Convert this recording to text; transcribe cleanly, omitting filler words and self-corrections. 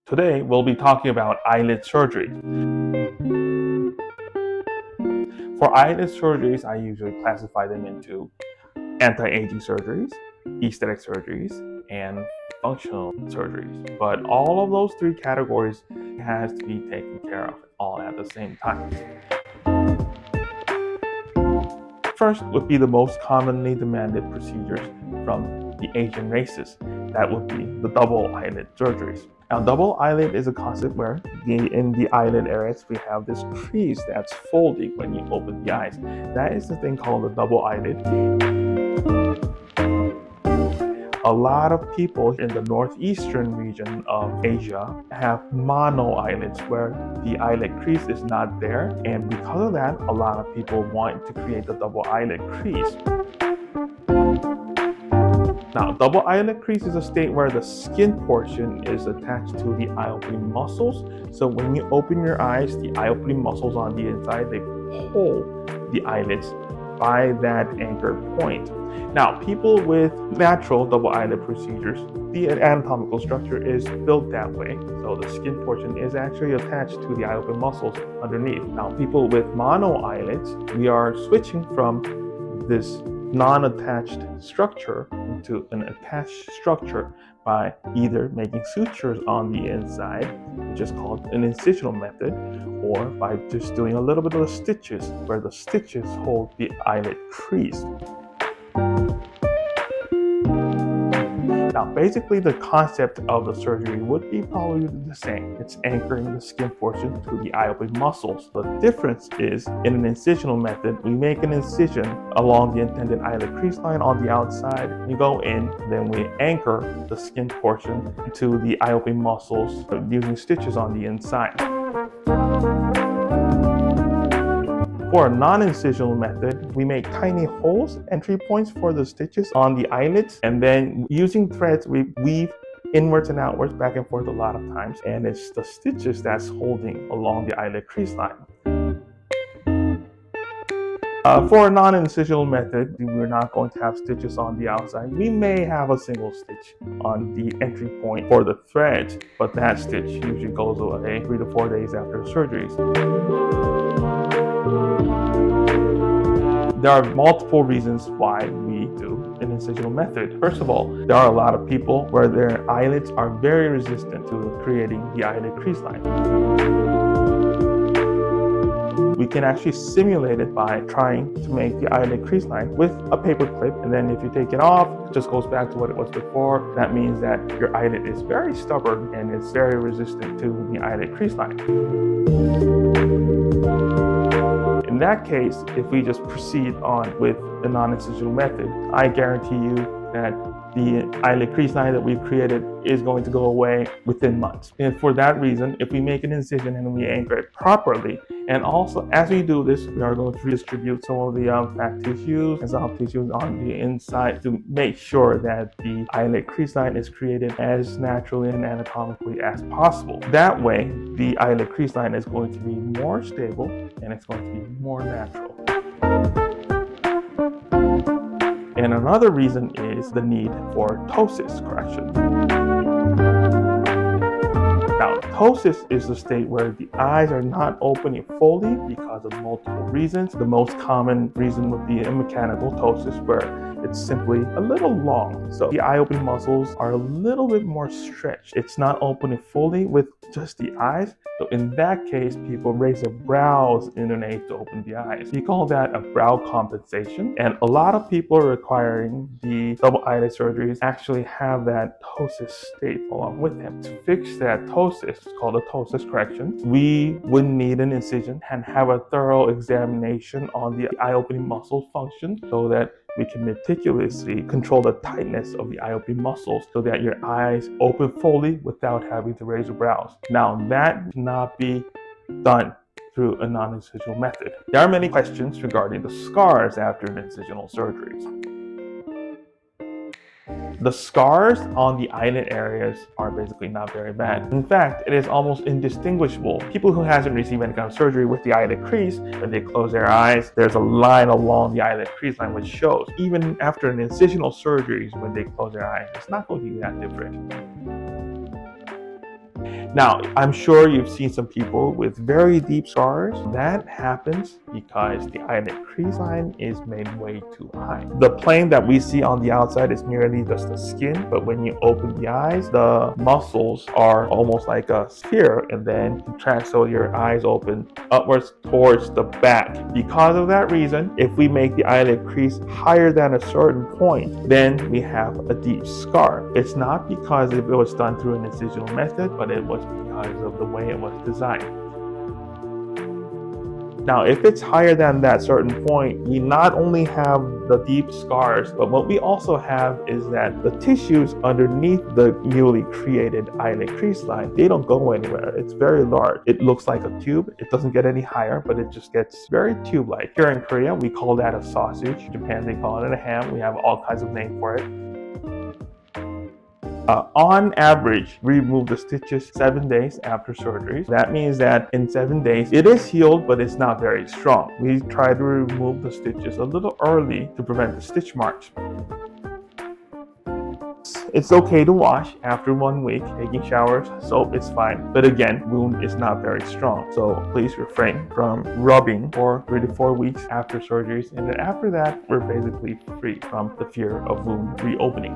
Today, we'll be talking about eyelid surgery. For eyelid surgeries, I usually classify them into anti-aging surgeries, aesthetic surgeries, and functional surgeries. But all of those three categories has to be taken care of all at the same time. First would be the most commonly demanded procedures from the Asian races. That would be the double eyelid surgeries. Now, double eyelid is a concept where in the eyelid areas we have this crease that's folding when you open the eyes. That is the thing called the double eyelid. A lot of people in the northeastern region of Asia have mono eyelids where the eyelid crease is not there, and because of that, a lot of people want to create the double eyelid crease. Now, double eyelid crease is a state where the skin portion is attached to the eye opening muscles. So when you open your eyes, the eye opening muscles on the inside, they pull the eyelids by that anchor point. Now, people with natural double eyelid procedures, the anatomical structure is built that way. So the skin portion is actually attached to the eye opening muscles underneath. Now, people with mono eyelids, we are switching from this non-attached structure into an attached structure by either making sutures on the inside, which is called an incisional method, or by just doing a little bit of the stitches, where the stitches hold the eyelid crease. Now, basically, the concept of the surgery would be probably the same. It's anchoring the skin portion to the eye opening muscles. The difference is, in an incisional method, we make an incision along the intended eyelid crease line on the outside. We go in, then we anchor the skin portion to the eye opening muscles using stitches on the inside. For a non-incisional method, we make tiny holes, entry points for the stitches on the eyelids, and then using threads, we weave inwards and outwards, back and forth a lot of times, and it's the stitches that's holding along the eyelid crease line. For a non-incisional method, we're not going to have stitches on the outside. We may have a single stitch on the entry point for the threads, but that stitch usually goes away 3 to 4 days after surgeries. There are multiple reasons why we do an incisional method. First of all, there are a lot of people where their eyelids are very resistant to creating the eyelid crease line. We can actually simulate it by trying to make the eyelid crease line with a paper clip, and then if you take it off, it just goes back to what it was before. That means that your eyelid is very stubborn and it's very resistant to the eyelid crease line. In that case, if we just proceed on with the non-incisional method, I guarantee you that the eyelid crease line that we've created is going to go away within months. And for that reason, if we make an incision and we anchor it properly, and also as we do this, we are going to redistribute some of the fat tissues and soft tissues on the inside to make sure that the eyelid crease line is created as naturally and anatomically as possible. That way, the eyelid crease line is going to be more stable and it's going to be more natural. And another reason is the need for ptosis correction. Now, ptosis is the state where the eyes are not opening fully because of multiple reasons. The most common reason would be a mechanical ptosis, where it's simply a little long. So the eye opening muscles are a little bit more stretched. It's not opening fully with just the eyes. So in that case, people raise their brows in an aid to open the eyes. We call that a brow compensation. And a lot of people requiring the double eyelid surgeries actually have that ptosis state along with them. To fix that ptosis, it's called a ptosis correction, we would need an incision and have a thorough examination on the eye opening muscle function so that we can meticulously control the tightness of the eye opening muscles so that your eyes open fully without having to raise your brows. Now, that cannot be done through a non-incisional method. There are many questions regarding the scars after an incisional surgeries. The scars on the eyelid areas are basically not very bad. In fact, it is almost indistinguishable. People who hasn't received any kind of surgery with the eyelid crease, when they close their eyes, there's a line along the eyelid crease line which shows. Even after an incisional surgery, when they close their eyes, it's not going to be that different. Now, I'm sure you've seen some people with very deep scars. That happens because the eyelid crease line is made way too high. The plane that we see on the outside is merely just the skin, but when you open the eyes, the muscles are almost like a sphere, and then so your eyes open upwards towards the back. Because of that reason, if we make the eyelid crease higher than a certain point, then we have a deep scar. It's not because it was done through an incisional method, but it was because of the way it was designed. Now, if it's higher than that certain point, we not only have the deep scars, but what we also have is that the tissues underneath the newly created eyelid crease line, they don't go anywhere. It's very large. It looks like a tube. It doesn't get any higher, but it just gets very tube-like. Here in Korea, we call that a sausage. In Japan, they call it a ham. We have all kinds of names for it. On average, we remove the stitches 7 days after surgery. That means that in 7 days, it is healed, but it's not very strong. We try to remove the stitches a little early to prevent the stitch marks. It's okay to wash after 1 week, taking showers, soap is fine. But again, wound is not very strong. So please refrain from rubbing for 3 to 4 weeks after surgeries. And then after that, we're basically free from the fear of wound reopening.